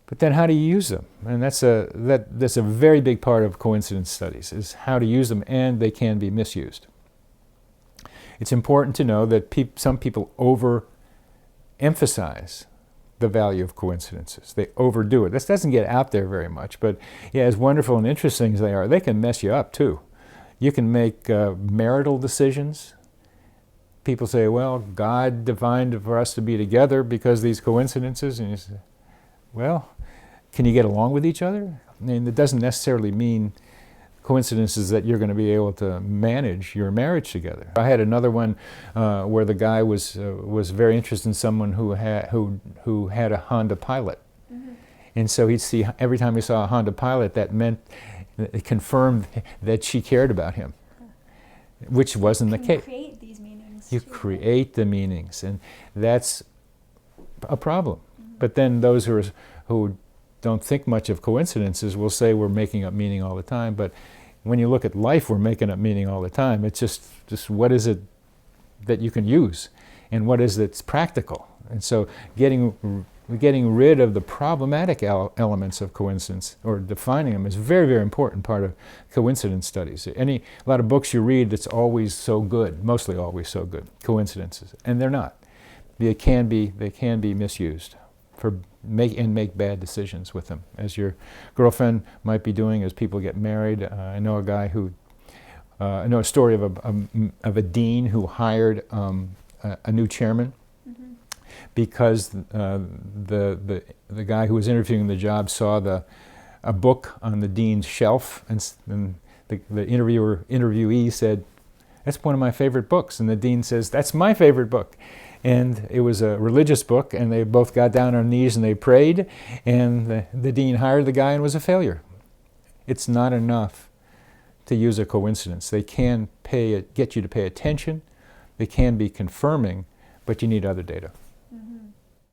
But then how do you use them? And that's a very big part of coincidence studies, is how to use them, and they can be misused. It's important to know that some people overemphasize the value of coincidences. They overdo it. This doesn't get out there very much, but yeah, as wonderful and interesting as they are, they can mess you up too. You can make marital decisions. People say, well, God defined for us to be together because these coincidences, and you say, well, can you get along with each other? I mean, it doesn't necessarily mean coincidences that you're going to be able to manage your marriage together. I had another one where the guy was very interested in someone who had a Honda Pilot, and so he'd see every time he saw a Honda Pilot, that meant it confirmed that she cared about him, which wasn't the case. Create these meanings. You create the meanings, and that's a problem. But then those who don't think much of coincidences will say we're making up meaning all the time. But when you look at life, we're making up meaning all the time. It's just what is it that you can use, and what is that's practical. And so getting rid of the problematic elements of coincidence, or defining them, is a very, very important part of coincidence studies. A lot of books you read that's always so good, mostly always so good, coincidences, and they're not. They can be misused make bad decisions with them, as your girlfriend might be doing as people get married. I know a guy I know a story of a dean who hired a new chairman because the guy who was interviewing the job saw a book on the dean's shelf, and the interviewee said, "That's one of my favorite books," and the dean says, "That's my favorite book." And it was a religious book, and they both got down on their knees and they prayed, and the dean hired the guy and was a failure. It's not enough to use a coincidence. They can get you to pay attention, they can be confirming, but you need other data.